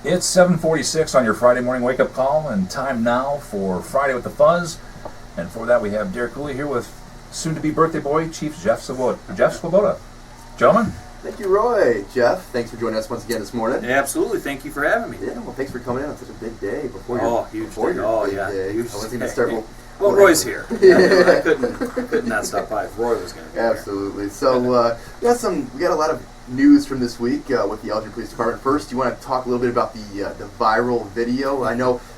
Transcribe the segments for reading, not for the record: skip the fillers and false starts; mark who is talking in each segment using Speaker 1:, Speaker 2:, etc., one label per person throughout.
Speaker 1: It's 7:46 on your Friday morning wake-up call, and time now for Friday with the Fuzz. And for that, we have Derek Cooley here with soon-to-be birthday boy, Chief Jeff Swoboda. Gentlemen.
Speaker 2: Thank you, Roy. Jeff, thanks for joining us once again this morning.
Speaker 3: Yeah, absolutely. Thank you for having me.
Speaker 2: Yeah, well, thanks for coming in on such a big day before your
Speaker 3: huge
Speaker 2: before
Speaker 3: day.
Speaker 2: Your big
Speaker 3: Yeah,
Speaker 2: day.
Speaker 3: huge
Speaker 2: I wasn't going to start.
Speaker 3: Well, Roy's here. I couldn't not stop by if Roy was going to be
Speaker 2: Absolutely. So we got a lot of news from this week with the Elgin Police Department. First, you want to talk a little bit about the viral video? I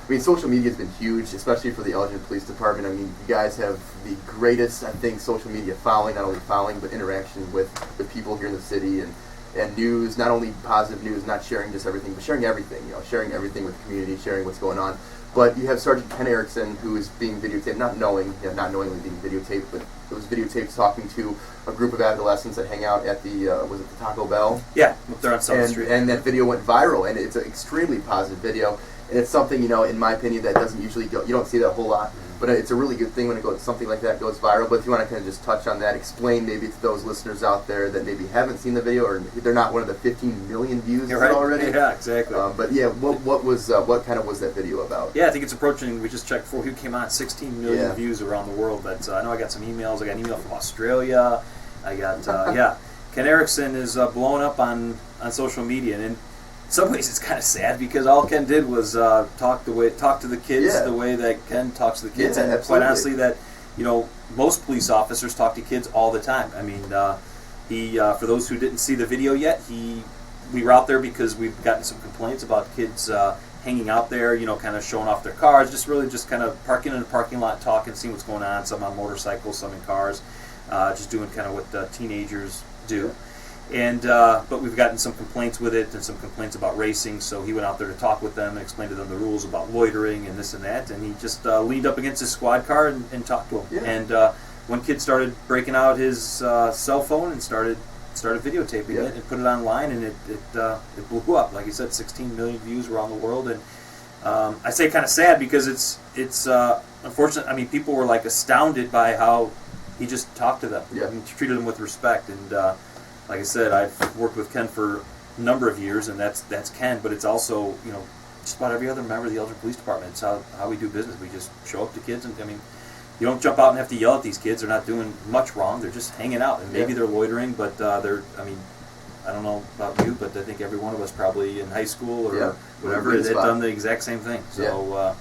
Speaker 2: mean, social media has been huge, especially for the Elgin Police Department. I mean, you guys have the greatest, I think, social media following, not only following, but interaction with people here in the city and news, not only positive news, not sharing just everything, but sharing everything, sharing everything with the community, sharing what's going on. But you have Sergeant Ken Ericson, who is being videotaped, not knowingly being videotaped, but it was videotaped talking to a group of adolescents that hang out at the, was it the Taco Bell?
Speaker 3: Yeah, up there on South Street.
Speaker 2: And that video went viral, and it's an extremely positive video. And it's something, in my opinion, that doesn't usually go, you don't see that a whole lot. But it's a really good thing when something like that goes viral. But if you want to kind of just touch on that, explain maybe to those listeners out there that maybe haven't seen the video or they're not one of the 15 million views already.
Speaker 3: Yeah, exactly.
Speaker 2: But yeah, what kind of was that video about?
Speaker 3: Yeah, I think it's approaching. We just checked before he came on, 16 million views around the world. But I know I got some emails. I got an email from Australia. I got Ken Ericson is blowing up on social media, and in some ways it's kind of sad because all Ken did was talk to the kids the way that Ken talks to the kids, and
Speaker 2: absolutely.
Speaker 3: quite honestly, that most police officers talk to kids all the time. I mean, he for those who didn't see the video yet, we were out there because we've gotten some complaints about kids hanging out there, kind of showing off their cars, just kind of parking in the parking lot, talking, seeing what's going on. Some on motorcycles, some in cars, just doing kind of what teenagers do. And but we've gotten some complaints with it and some complaints about racing, so he went out there to talk with them and explain to them the rules about loitering and this and that, and he just leaned up against his squad car and talked to him.
Speaker 2: Yeah.
Speaker 3: And one kid started breaking out his cell phone and started videotaping it and put it online, and it blew up. Like you said, 16 million views around the world, and I say kind of sad because it's unfortunate. I mean, people were like astounded by how he just talked to them and treated them with respect. And like I said, I've worked with Ken for a number of years, and that's Ken. But it's also just about every other member of the Elgin Police Department. It's how we do business. We just show up to kids, and I mean, you don't jump out and have to yell at these kids. They're not doing much wrong. They're just hanging out, and maybe they're loitering, but they're. I mean, I don't know about you, but I think every one of us probably in high school or whatever had done the exact same thing. So.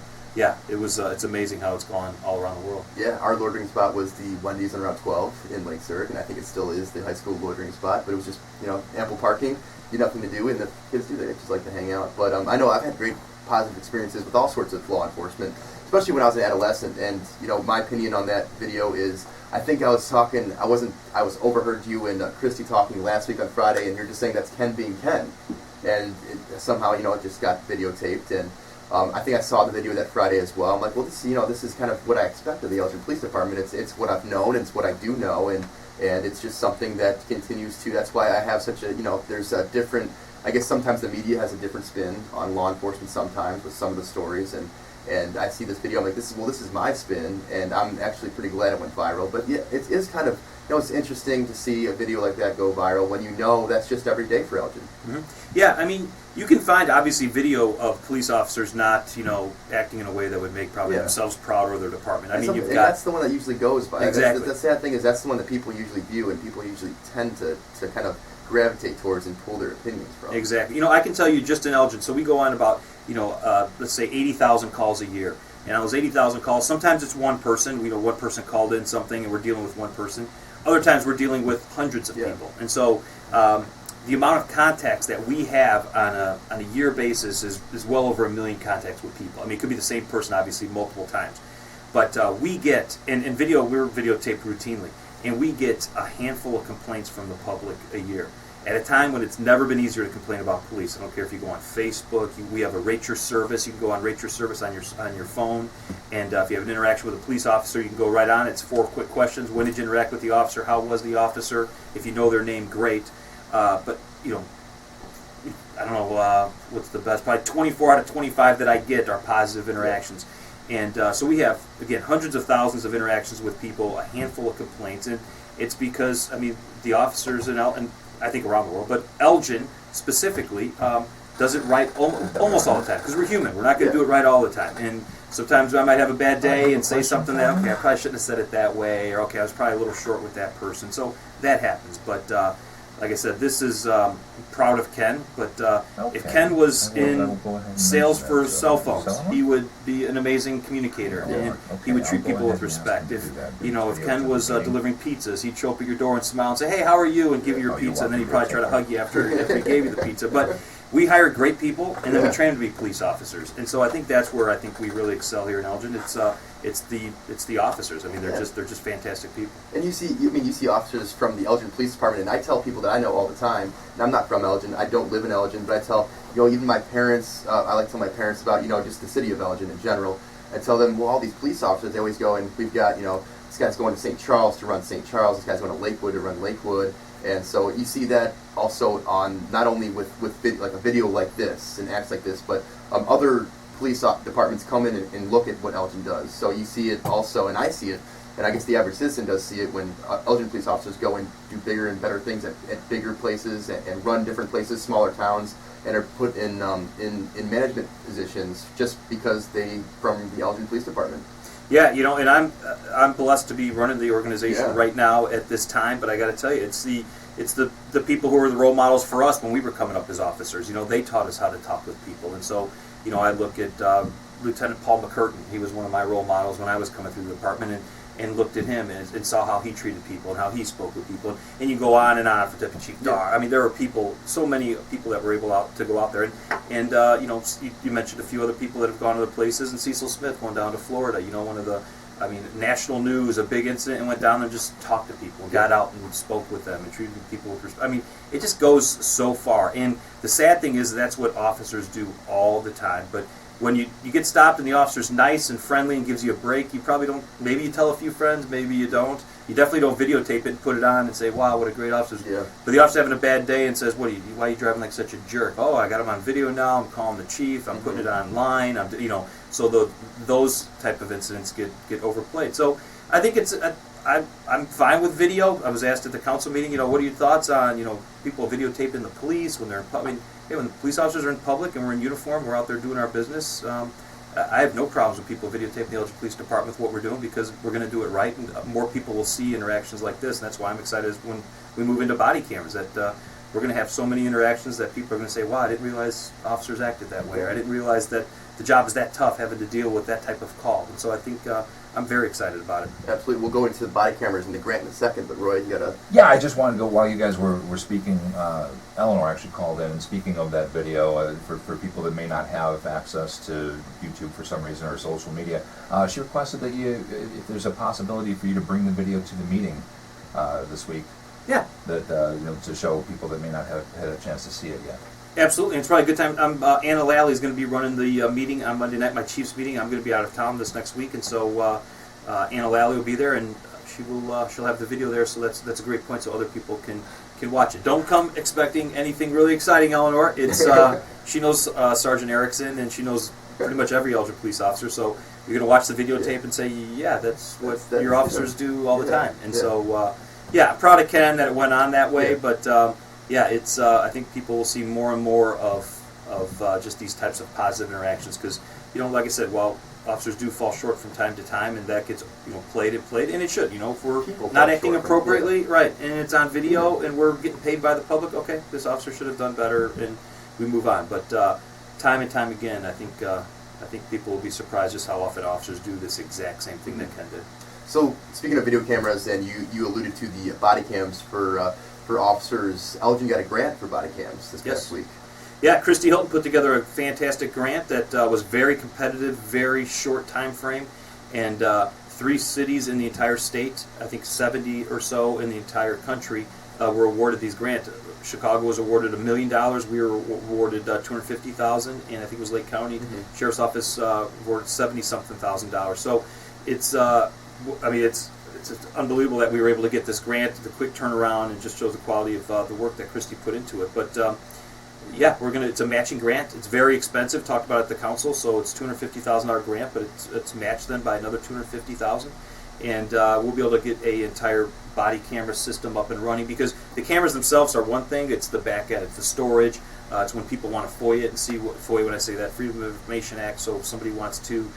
Speaker 3: It was. It's amazing how it's gone all around the world. Yeah,
Speaker 2: our loitering spot was the Wendy's on Route 12 in Lake Zurich, and I think it still is the high school loitering spot. But it was just ample parking, nothing to do, and the kids do. They just like to hang out. But I know I've had great positive experiences with all sorts of law enforcement, especially when I was an adolescent. And my opinion on that video is, I think I was talking. I was overheard you and Christy talking last week on Friday, and you're just saying that's Ken being Ken, and somehow it just got videotaped. And I think I saw the video that Friday as well. I'm like, well, this is kind of what I expect of the Elgin Police Department. It's what I've known, and it's what I do know, and it's just something that continues to. That's why I have such a there's a different. I guess sometimes the media has a different spin on law enforcement sometimes with some of the stories, and I see this video. I'm like, this is my spin, and I'm actually pretty glad it went viral. But yeah, it is kind of it's interesting to see a video like that go viral when that's just every day for Elgin.
Speaker 3: Mm-hmm. Yeah, I mean, you can find obviously video of police officers not acting in a way that would make probably themselves proud or their department. I mean,
Speaker 2: that's the one that usually goes by.
Speaker 3: Exactly.
Speaker 2: The sad thing is that's the one that people usually view, and people usually tend to kind of gravitate towards and pull their opinions from.
Speaker 3: Exactly. I can tell you just in Elgin, so we go on about let's say 80,000 calls a year. And on those 80,000 calls, sometimes it's one person. One person called in something, and we're dealing with one person. Other times we're dealing with hundreds of people. And so the amount of contacts that we have on a year basis is well over 1 million contacts with people. I mean, it could be the same person, obviously, multiple times. But we get, we're videotaped routinely, and we get a handful of complaints from the public a year. At a time when it's never been easier to complain about police. I don't care if you go on Facebook. We have a Rate Your Service. You can go on Rate Your Service on your phone, and if you have an interaction with a police officer, you can go right on. It's 4 quick questions. When did you interact with the officer? How was the officer? If you know their name, great. But I don't know what's the best. Probably 24 out of 25 that I get are positive interactions. And so we have, again, hundreds of thousands of interactions with people, a handful of complaints, and it's because, the officers and I think around the world, but Elgin specifically, does it right almost all the time, because we're human. We're not going to do it right all the time. And sometimes I might have a bad day and say something that, okay, I probably shouldn't have said it that way, or okay, I was probably a little short with that person. So that happens. But like I said, this is proud of Ken. But if Ken was in sales for cell phones, he would be an amazing communicator, and he would treat people with respect. If if Ken was delivering pizzas, he'd show up at your door and smile and say, "Hey, how are you?" and give you your pizza, and then he'd probably try to hug you after he gave you the pizza. But we hire great people, and then we train them to be police officers. And so I think that's where I think we really excel here in Elgin. It's the officers. I mean, they're just fantastic people.
Speaker 2: And you see officers from the Elgin Police Department, and I tell people that I know all the time, and I'm not from Elgin, I don't live in Elgin, but I tell, even my parents, I like to tell my parents about, just the city of Elgin in general. I tell them, well, all these police officers, they always go, and we've got, this guy's going to St. Charles to run St. Charles, this guy's going to Lakewood to run Lakewood. And so you see that also on, not only with like a video like this and acts like this, but other police departments come in and look at what Elgin does. So you see it also, and I see it, and I guess the average citizen does see it when Elgin police officers go and do bigger and better things at bigger places and run different places, smaller towns, and are put in management positions just because they from the Elgin Police Department.
Speaker 3: Yeah, and I'm blessed to be running the organization right now at this time. But I got to tell you, it's the people who were the role models for us when we were coming up as officers. They taught us how to talk with people, and so I look at Lieutenant Paul McCurtain. He was one of my role models when I was coming through the department, and looked at him and saw how he treated people and how he spoke with people. And you go on and on for Deputy Chief Dar. I mean, there are so many people that were able to go out there. And you mentioned a few other people that have gone to other places. And Cecil Smith going down to Florida, one of the, national news, a big incident, and went down there and just talked to people, and got out and spoke with them and treated people with respect. I mean, it just goes so far. And the sad thing is that's what officers do all the time. But when you get stopped and the officer's nice and friendly and gives you a break, you probably don't, maybe you tell a few friends, maybe you don't. You definitely don't videotape it and put it on and say, wow, what a great officer.
Speaker 2: Yeah.
Speaker 3: But the officer's having a bad day and says, why are you driving like such a jerk? Oh, I got him on video now, I'm calling the chief, I'm putting it online, so those type of incidents get overplayed. So I think I'm fine with video. I was asked at the council meeting, what are your thoughts on, people videotaping the police when they're in public? When the police officers are in public and we're in uniform, we're out there doing our business. I have no problems with people videotaping the Elgin Police Department with what we're doing, because we're going to do it right, and more people will see interactions like this. And that's why I'm excited when we move into body cameras, that we're going to have so many interactions that people are going to say, wow, I didn't realize officers acted that way, or I didn't realize that the job is that tough having to deal with that type of call. And so I think I'm very excited about it.
Speaker 2: Absolutely. We'll go into the body cameras and the grant in a second, but Roy, you got to...
Speaker 1: Yeah, I just wanted to go, while you guys were speaking, Eleanor actually called in, and speaking of that video, for people that may not have access to YouTube for some reason, or social media, she requested that if there's a possibility for you to bring the video to the meeting this week.
Speaker 3: Yeah.
Speaker 1: That, to show people that may not have had a chance to see it yet.
Speaker 3: Absolutely, it's probably a good time. Anna Lally is going to be running the meeting on Monday night, my Chiefs meeting. I'm going to be out of town this next week, and so Anna Lally will be there, and she'll have the video there. So that's a great point, so other people can watch it. Don't come expecting anything really exciting, Eleanor. It's she knows Sergeant Ericson, and she knows pretty much every Elgin police officer. So you're going to watch the videotape and say, yeah, that's what your officers do all the time. And so I'm proud of Ken that it went on that way, but. It's. I think people will see more and more of just these types of positive interactions, because like I said, while officers do fall short from time to time, and that gets played, and it should. If we're not acting appropriately, right, and it's on video, and we're getting paid by the public, okay, this officer should have done better, and we move on. But time and time again, I think people will be surprised just how often officers do this exact same thing that Ken did.
Speaker 2: So speaking of video cameras, and you alluded to the body cams for officers, Elgin got a grant for body cams this past week.
Speaker 3: Yeah, Christy Hilton put together a fantastic grant that was very competitive, very short time frame, and 3 cities in the entire state, I think 70 or so in the entire country, were awarded these grants. Chicago was awarded $1 million. We were awarded $250,000, and I think it was Lake County Sheriff's Office awarded $70-something thousand. So it's it's unbelievable that we were able to get this grant, the quick turnaround, and just shows the quality of the work that Christy put into it. But it's a matching grant. It's very expensive. Talked about it at the council, so it's $250,000 grant, but it's matched then by another $250,000, and we'll be able to get a entire body camera system up and running, because the cameras themselves are one thing. It's the back end, it's the storage, It's when people want to FOIA it and see what FOIA, when I say that, Freedom of Information Act. So if somebody wants to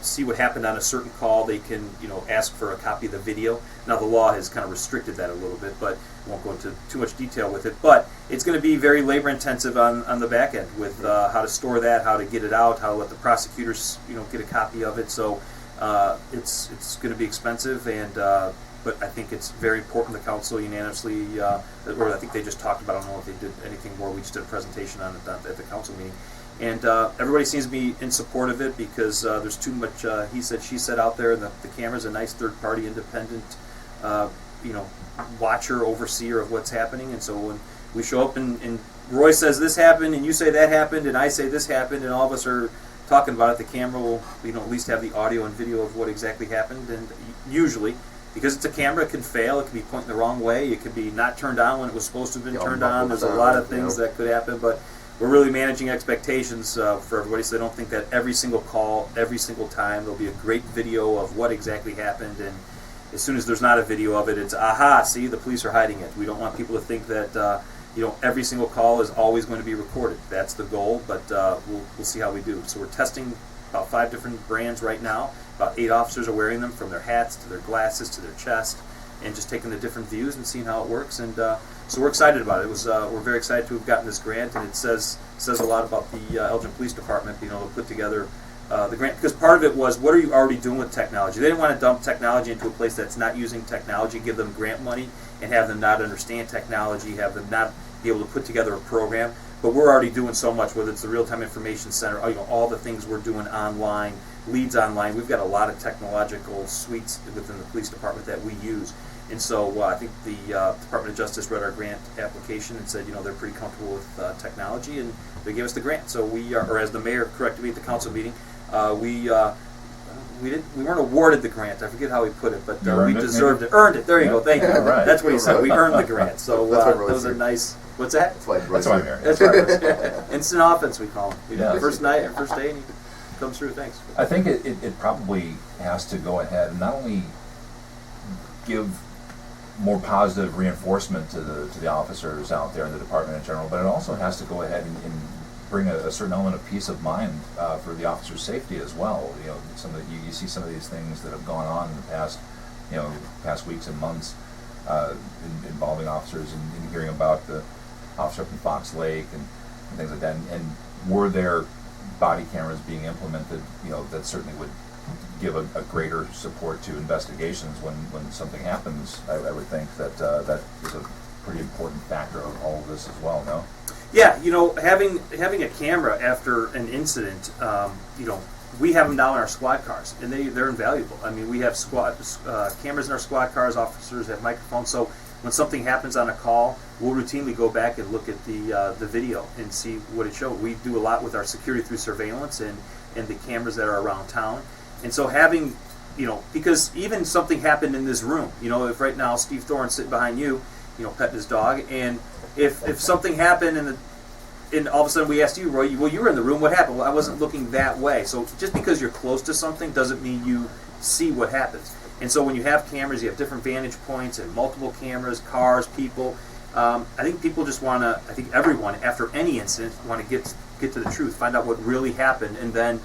Speaker 3: see what happened on a certain call, they can ask for a copy of the video. Now the law has kind of restricted that a little bit, but I won't go into too much detail with it. But it's going to be very labor intensive on the back end with how to store that, how to get it out, how to let the prosecutors get a copy of it. So it's going to be expensive, and but I think it's very important. The council unanimously, or I think they just talked about it. I don't know if they did anything more. We just did a presentation on it at the council meeting. And everybody seems to be in support of it because there's too much he said, she said out there. The camera's a nice third-party, independent, watcher, overseer of what's happening. And so when we show up and Roy says this happened, and you say that happened, and I say this happened, and all of us are talking about it, the camera will at least have the audio and video of what exactly happened. And usually, because it's a camera, it can fail. It can be pointing the wrong way. It could be not turned on when it was supposed to have been turned on. There's a lot of things that could happen, but we're really managing expectations for everybody, so they don't think that every single call, every single time, there'll be a great video of what exactly happened, and as soon as there's not a video of it, it's, aha, see, the police are hiding it. We don't want people to think that every single call is always going to be recorded. That's the goal, but we'll see how we do. So we're testing about 5 different brands right now. About 8 officers are wearing them, from their hats to their glasses to their chest, and just taking the different views and seeing how it works. And so we're excited about it. We're very excited to have gotten this grant, and it says a lot about the Elgin Police Department, to put together the grant, because part of it was, what are you already doing with technology? They didn't want to dump technology into a place that's not using technology, give them grant money, and have them not understand technology, have them not be able to put together a program. But we're already doing so much, whether it's the Real-Time Information Center, all the things we're doing online, leads online. We've got a lot of technological suites within the police department that we use. And so I think the Department of Justice read our grant application and said, they're pretty comfortable with technology, and they gave us the grant. So we are, or as the mayor corrected me at the council meeting, we weren't awarded the grant. I forget how he put it, but we deserved it. Earned it. There you go. Thank you.
Speaker 1: Right.
Speaker 3: That's what he said. We earned the grant. So
Speaker 2: that
Speaker 3: was a nice. What's that?
Speaker 2: That's why
Speaker 1: I'm here.
Speaker 3: That's right. Instant offense, we call him.
Speaker 1: Yeah.
Speaker 3: First night or first day, and he comes through. Thanks.
Speaker 1: I think it probably has to go ahead and not only give more positive reinforcement to the officers out there in the department in general, but it also has to go ahead and bring a certain element of peace of mind for the officer's safety as well. You see some of these things that have gone on in the past weeks and months involving officers, and hearing about the officer up in Fox Lake and things like that. And were there body cameras being implemented, that certainly would give a greater support to investigations when something happens. I would think that that is a pretty important factor of all of this as well, no?
Speaker 3: Yeah, having a camera after an incident, we have them down in our squad cars, and they're invaluable. I mean, we have cameras in our squad cars. Officers have microphones, so when something happens on a call, we'll routinely go back and look at the video and see what it showed. We do a lot with our security through surveillance and the cameras that are around town. And so having, because even something happened in this room, if right now Steve Thorne's sitting behind you, petting his dog, and if something happened and all of a sudden we asked you, Roy, well, you were in the room, what happened? Well, I wasn't looking that way. So just because you're close to something doesn't mean you see what happens. And so when you have cameras, you have different vantage points and multiple cameras, cars, people. I think people just want to, I think everyone, after any incident, want to get to the truth, find out what really happened, and then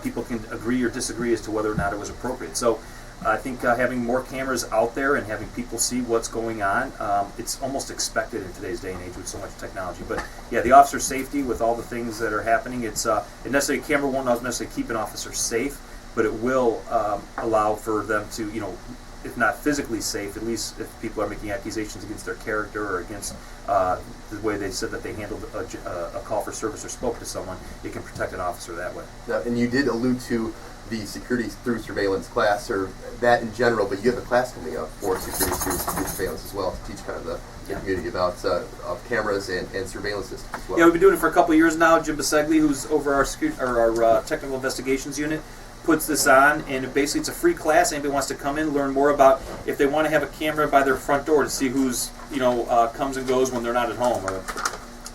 Speaker 3: people can agree or disagree as to whether or not it was appropriate. So I think having more cameras out there and having people see what's going on, it's almost expected in today's day and age with so much technology. But yeah, the officer safety with all the things that are happening, a camera won't necessarily keep an officer safe, but it will allow for them to, if not physically safe, at least if people are making accusations against their character or against the way they said that they handled a call for service or spoke to someone, it can protect an officer that way.
Speaker 2: Now, and you did allude to the security through surveillance class, or that in general, but you have a class coming up for security through surveillance as well, to teach kind of the community about cameras and surveillance systems as well.
Speaker 3: Yeah, we've been doing it for a couple of years now. Jim Bisegli, who's over our technical investigations unit, puts this on, and basically it's a free class. Anybody wants to come in, learn more about if they want to have a camera by their front door to see who's comes and goes when they're not at home, or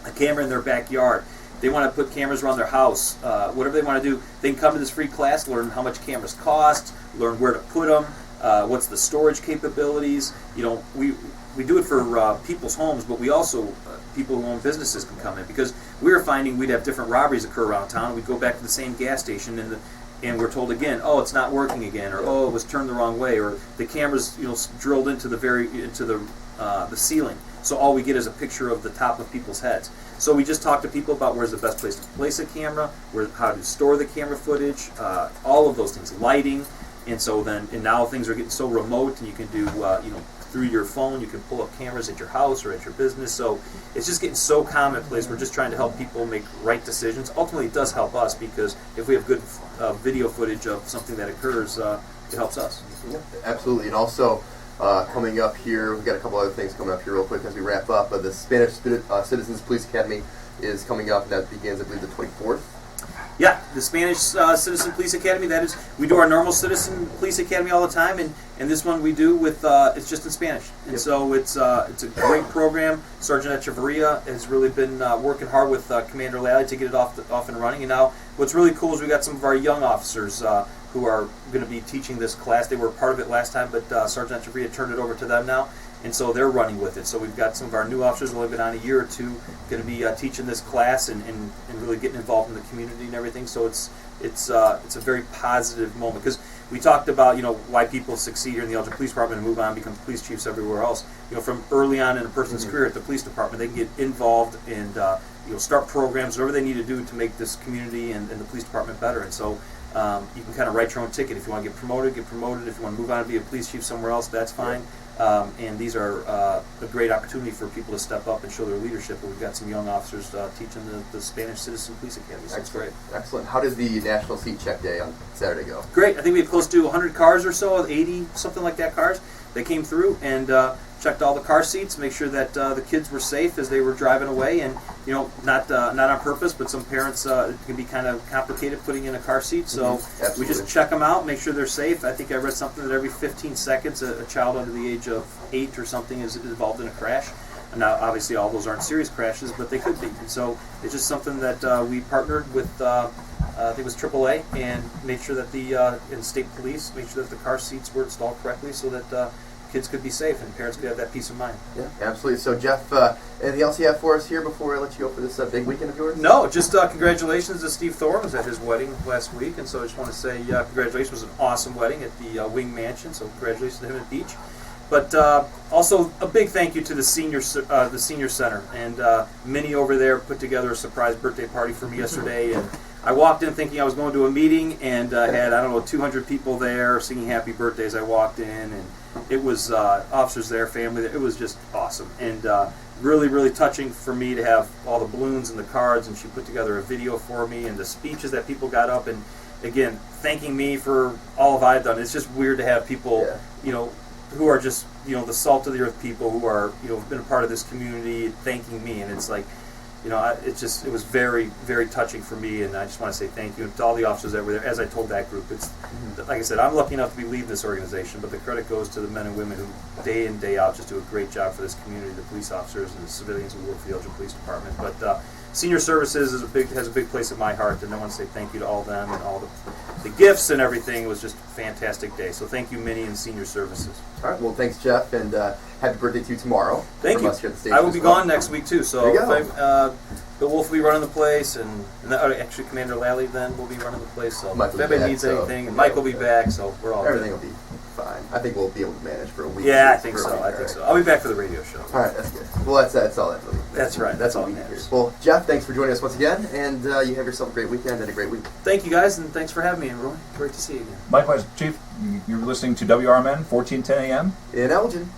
Speaker 3: a camera in their backyard. They want to put cameras around their house, whatever they want to do. They can come to this free class, learn how much cameras cost, learn where to put them, what's the storage capabilities. You know, we do it for people's homes, but we also people who own businesses can come in, because we were finding we'd have different robberies occur around town. We'd go back to the same gas station and we're told again, oh, it's not working again, or oh, it was turned the wrong way, or the camera's drilled into the ceiling. So all we get is a picture of the top of people's heads. So we just talk to people about where's the best place to place a camera, how to store the camera footage, all of those things, lighting, and now things are getting so remote, and you can do through your phone you can pull up cameras at your house or at your business. So it's just getting so commonplace. We're just trying to help people make right decisions. Ultimately, it does help us, because if we have good video footage of something that occurs, it helps us.
Speaker 2: Yeah, absolutely. And also, coming up here, we've got a couple other things coming up here real quick as we wrap up. The Spanish Citizens Police Academy is coming up, and that begins, I believe, the 24th.
Speaker 3: Yeah, the Spanish Citizen Police Academy. That is, we do our normal Citizen Police Academy all the time, and this one we do with it's just in Spanish, and so it's a great program. Sergeant Echeverria has really been working hard with Commander Lally to get it off and running. And now, what's really cool is we got some of our young officers who are going to be teaching this class. They were part of it last time, but Sergeant Echeverria turned it over to them now. And so they're running with it. So we've got some of our new officers who have been on a year or two going to be teaching this class and really getting involved in the community and everything. So it's a very positive moment, because we talked about why people succeed here in the Elgin Police Department and move on and become police chiefs everywhere else. From early on in a person's career at the police department, they can get involved and start programs, whatever they need to do to make this community and the police department better. And so you can kind of write your own ticket. If you want to get promoted, get promoted. If you want to move on and be a police chief somewhere else, that's fine. And these are a great opportunity for people to step up and show their leadership. And we've got some young officers teaching the Spanish Citizen Police Academy. So that's great.
Speaker 2: Excellent. How did the National Seat Check Day on Saturday go?
Speaker 3: Great. I think we had close to 100 cars or so, 80, something like that, cars. They came through and checked all the car seats, make sure that the kids were safe as they were driving away, and not on purpose, but some parents it can be kind of complicated putting in a car seat, so we just check them out, make sure they're safe. I think I read something that every 15 seconds a child under the age of 8 or something is involved in a crash. And now, obviously, all those aren't serious crashes, but they could be. And so it's just something that we partnered with, I think it was AAA, and made sure that and state police, made sure that the car seats were installed correctly so that kids could be safe and parents could have that peace of mind.
Speaker 2: Yeah, absolutely. So, Jeff, anything else you have for us here before I let you go for this big weekend of yours?
Speaker 3: No, just congratulations to Steve Thorne. Was at his wedding last week, and so I just want to say congratulations. It was an awesome wedding at the Wing Mansion, so congratulations to him at Beach. But also a big thank you to the senior center, and Minnie over there put together a surprise birthday party for me yesterday, and I walked in thinking I was going to a meeting, and had 200 people there singing happy birthdays. I walked in, and it was officers there, family there. It was just awesome, and really, really touching for me to have all the balloons and the cards, and she put together a video for me, and the speeches that people got up, and again, thanking me for all I've done. It's just weird to have people, who are just, the salt of the earth people who are, have been a part of this community thanking me, and it's like, it was very, very touching for me, and I just want to say thank you to all the officers that were there. As I told that group, it's like I said, I'm lucky enough to be leading this organization, but the credit goes to the men and women who day in, day out just do a great job for this community, the police officers and the civilians who work for the Elgin Police Department. But Senior Services has a big place in my heart, and I want to say thank you to all of them and all the gifts and everything. It was just a fantastic day. So thank you, Minnie and Senior Services.
Speaker 2: All right. Well, thanks, Jeff, and happy birthday to you tomorrow.
Speaker 3: Thank you. I will be gone next week too. So Bill Wolf will be running the place, and actually Commander Lally then will be running the place. So if anybody needs anything, and Mike will be back. So we're all
Speaker 2: everything will be fine. I think we'll be able to manage for a week.
Speaker 3: Yeah, I think so. I'll be back for the radio show.
Speaker 2: All right, that's good. Well, that's all that really.
Speaker 3: That's right. That's all that matters.
Speaker 2: Well, Jeff, thanks for joining us once again, and you have yourself a great weekend and a great week.
Speaker 3: Thank you, guys, and thanks for having me, everyone. Great to see you again.
Speaker 1: Likewise, Chief. You're listening to WRMN 1410 AM
Speaker 2: in Elgin.